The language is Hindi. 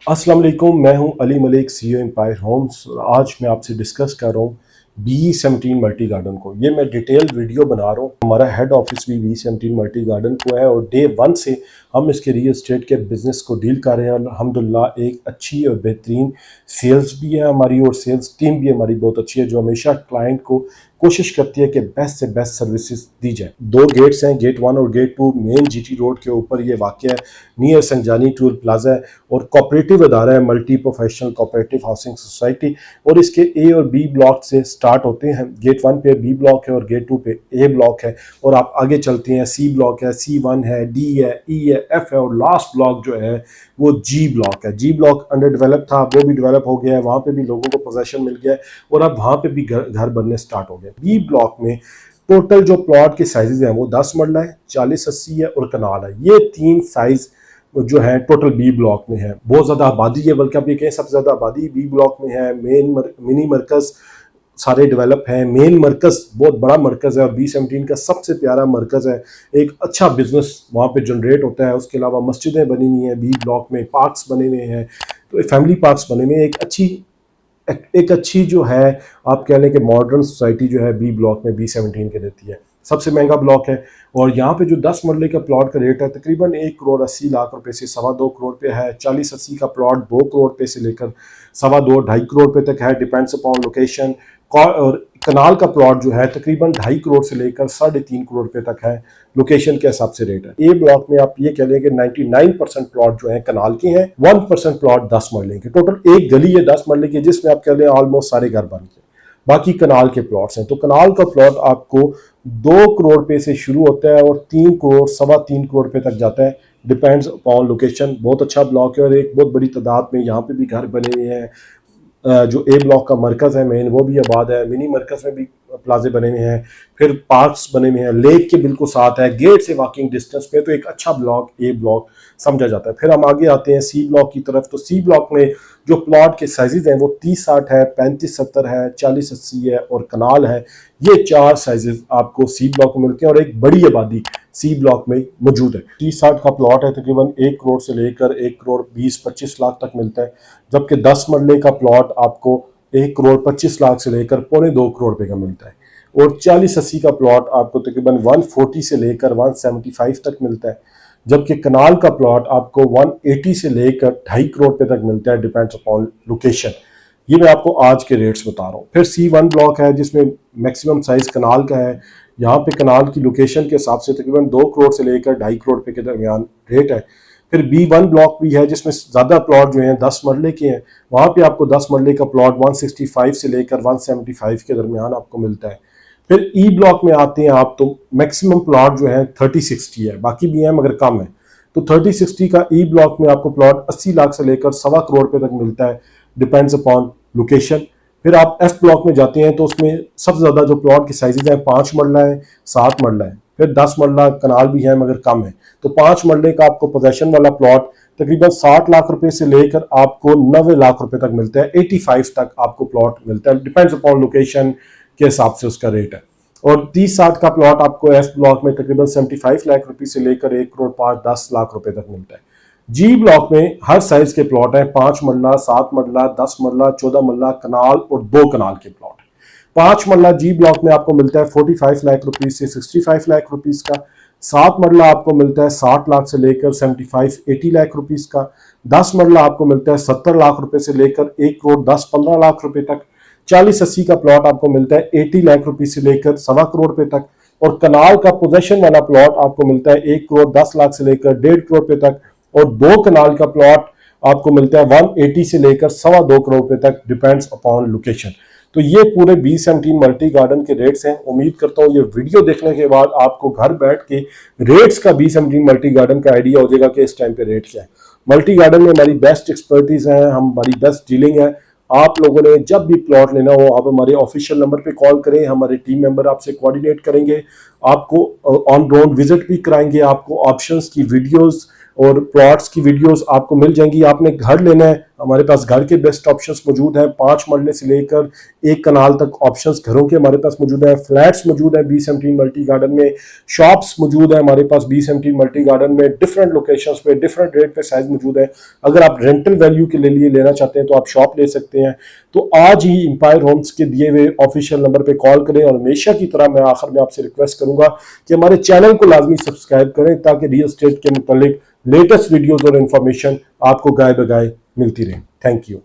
अस्सलाम वालेकुम, मैं हूं Ali Malik, CEO Empire Homes. आज मैं आपसे डिस्कस कर रहा हूं B17 मल्टी गार्डन को। ये मैं डिटेल वीडियो बना रहा हूं। हमारा हेड ऑफिस भी B17 मल्टी गार्डन को है और डे 1 से हम इसके रियल एस्टेट के बिजनेस को डील कर रहे हैं। अल्हम्दुलिल्लाह एक अच्छी और बेहतरीन सेल्स भी है हमारी और सेल्स टीम भी हमारी बहुत अच्छी है, जो हमेशा क्लाइंट को कोशिश करती है कि बेस्ट से बेस्ट सर्विसेज दी जाए। दो गेट्स हैं, गेट 1 और गेट 2 मेन GT रोड के ऊपर ये वाक़ है, नियर संजानी टूल प्लाजा है और कोऑपरेटिव अदारा है, multi professional cooperative housing society. और इसके ए और बी ब्लॉक से स्टार्ट होते हैं। गेट 1 पे बी ब्लॉक है और गेट 2 पे ए ब्लॉक है और आप आगे चलते हैं, सी ब्लॉक है, C1 है, D है, E है, F है और लास्ट ब्लॉक जो है वो G ब्लॉक है। G ब्लॉक अंडर डेवलप था, वो भी डेवलप हो गया है, वहाँ पे भी लोगों को पोजेशन मिल गया है और अब वहाँ पे भी घर बनने स्टार्ट हो गए। बी ब्लॉक में टोटल जो प्लॉट के साइजेज हैं वो 10 मरला है, 40-80 है और कनाल है। ये तीन साइज जो है टोटल बी ब्लॉक में है। बहुत ज़्यादा आबादी है, बल्कि आप ये कहें सबसे ज़्यादा आबादी बी ब्लॉक में है। मिनी मरकज़ सारे डेवलप हैं। मेन मरकज़ बहुत बड़ा मरकज़ है और B17 का सबसे प्यारा मरकज़ है। एक अच्छा बिजनेस वहाँ पे जनरेट होता है। उसके अलावा मस्जिदें बनी हुई हैं बी ब्लॉक में, पार्क्स बने हुए हैं, तो फैमिली पार्क्स बने हुए हैं। एक अच्छी जो है आप कह लें कि मॉडर्न सोसाइटी जो है बी ब्लॉक में B17 के देती है। सबसे महंगा ब्लॉक है और यहाँ पे जो 10 मरले का प्लॉट का रेट है तकरीबन 1,80,00,000 रुपए से 2.25 करोड़ पे है। 40-80 का प्लॉट 2 करोड़ पे से लेकर 2.25-2.5 करोड़ पे तक है, डिपेंड्स अपॉन लोकेशन। और कनाल का प्लॉट जो है तकरीबन 2.5 करोड़ से लेकर 3.5 करोड़ पे तक है, लोकेशन के हिसाब से रेट है। ए ब्लॉक में आप ये कह लें कि 99% प्लॉट जो है कनाल के हैं, 1% प्लॉट 10 मरले के। टोटल एक गली है 10 मरले की, जिसमें आप कह लें ऑलमोस्ट सारे घर बन गए, बाकी कनाल के प्लॉट्स हैं। तो कनाल का प्लॉट आपको 2 करोड़ पे से शुरू होता है और 3 करोड़ 3.25 करोड़ पे तक जाता है, डिपेंड्स अपॉन लोकेशन। बहुत अच्छा ब्लॉक है और एक बहुत बड़ी तादाद में यहाँ पे भी घर बने हुए हैं। जो ए ब्लॉक का मरकज़ है मेन, वो भी आबाद है। मिनी मरकज़ में भी प्लाजे बने हुए हैं, फिर पार्क्स बने हुए हैं, लेक के बिल्कुल साथ है, गेट से वॉकिंग डिस्टेंस पे। तो एक अच्छा ब्लॉक ए ब्लॉक समझा जाता है। फिर हम आगे आते हैं सी ब्लॉक की तरफ। तो सी ब्लॉक में जो प्लॉट के साइजेज हैं वो 30-60 है, 35-70 है, 40-80 है और कनाल है। ये 4 साइजेज आपको सी ब्लॉक में मिलते हैं और एक बड़ी आबादी सी ब्लॉक में मौजूद है। 30-60 का प्लॉट है तकरीबन 1 करोड़ से लेकर 1 करोड़ 20-25 लाख तक मिलता है, जबकि 10 मरले का प्लॉट आपको 1 करोड़ 25 लाख से लेकर 2.25 करोड़ पे का मिलता है। और 40-80 का प्लॉट आपको तकरीबन 140 से लेकर 175 तक मिलता है, जबकि कनाल का प्लॉट आपको 180 से लेकर 2.5 करोड़ पे तक मिलता है, डिपेंड्स अपॉन लोकेशन। ये मैं आपको आज के रेट्स बता रहा हूँ। फिर C1 ब्लॉक है जिसमें मैक्सिमम साइज कनाल का है। यहाँ पे कनाल की लोकेशन के हिसाब से तकरीबन 2 करोड़ से लेकर 2.5 करोड़ पे के दरमियान रेट है। फिर B1 ब्लॉक भी है जिसमें ज़्यादा प्लॉट जो हैं 10 मरले के हैं। वहाँ पे आपको 10 मरले का प्लॉट 165 से लेकर 175 के दरमियान आपको मिलता है। फिर ई ब्लॉक में आते हैं आप, तो मैक्सिमम प्लॉट जो है 30-60 है, बाकी भी हैं मगर कम है। तो 30-60 का ई ब्लॉक में आपको प्लॉट 80 लाख से लेकर 2.25 करोड़ पे तक मिलता है, डिपेंड्स अपॉन लोकेशन। फिर आप एफ ब्लॉक में जाते हैं तो उसमें सबसे ज़्यादा जो प्लॉट की साइजेज हैं 5 मरला है, 7 मरला है, फिर 10 मरला कनाल भी है मगर कम है। तो 5 मरले का आपको पोजेशन वाला प्लॉट तकरीबन 60 लाख रुपए से लेकर आपको 90 लाख रुपए तक मिलता है, 85 तक आपको प्लॉट मिलता है, डिपेंड्स अपॉन लोकेशन के हिसाब से उसका रेट है। और 30-60 का प्लॉट आपको एफ ब्लॉक में तकरीबन 75 लाख रुपए से लेकर 1 करोड़ 5-10 लाख रुपए तक मिलता है। जी ब्लॉक में हर साइज के प्लॉट हैं, 5 मरला, 7 मरला, 10 मरला, 14 मरला कनाल और 2 कनाल के प्लॉट। 5 मरला जी ब्लॉक में आपको मिलता है 45 लाख रुपीज से 65 लाख रुपीज का। 7 मरला आपको मिलता है 60 लाख से लेकर 75-80 लाख रुपीज का। 10 मरला आपको मिलता है 70 लाख रुपए से लेकर 1 करोड़ 10-15 लाख रुपए तक। 40-80 का प्लॉट आपको मिलता है 80 लाख रुपए से लेकर 2.25 करोड़ पे तक। और कनाल का पोजेशन वाला प्लॉट आपको मिलता है 1 करोड़ 10 लाख से लेकर 1.5 करोड़ पे तक। और 2 कनाल का प्लॉट आपको मिलता है 180 से लेकर 2.25 करोड़ पे तक, डिपेंड्स अपॉन लोकेशन। तो ये पूरे B17 मल्टी गार्डन के रेट्स हैं। उम्मीद करता हूँ ये वीडियो देखने के बाद आपको घर बैठ के रेट्स का B17 मल्टी गार्डन का आइडिया हो जाएगा कि इस टाइम पे रेट क्या है। मल्टी गार्डन में हमारी बेस्ट एक्सपर्टीज है, हमारी बेस्ट डीलिंग है। आप लोगों ने जब भी प्लॉट लेना हो आप हमारे ऑफिशियल नंबर पे कॉल करें, हमारे टीम मेंबर आपसे कोऑर्डिनेट करेंगे, आपको ऑन ग्राउंड विजिट भी कराएंगे, आपको ऑप्शंस की वीडियोस और प्लॉट्स की वीडियोस आपको मिल जाएंगी। आपने घर लेना है हमारे पास घर के बेस्ट ऑप्शंस मौजूद हैं, 5 मरले से लेकर 1 कनाल तक ऑप्शंस घरों के हमारे पास मौजूद हैं। फ्लैट्स मौजूद हैं B17 मल्टी गार्डन में, शॉप्स मौजूद है हमारे पास B17 मल्टी गार्डन में, डिफरेंट लोकेशंस पे डिफरेंट रेट पे साइज मौजूद है। अगर आप रेंटल वैल्यू के लिए लेना चाहते हैं तो आप शॉप ले सकते हैं। तो आज ही एम्पायर होम्स के दिए हुए ऑफिशियल नंबर पे कॉल करें, और हमेशा की तरह मैं आखिर में आपसे रिक्वेस्ट करूंगा कि हमारे चैनल को लाजमी सब्सक्राइब करें ताकि रियल एस्टेट के मुतालिक लेटेस्ट वीडियोस और इन्फॉर्मेशन आपको गाए बगाए मिलती रहे। Thank you.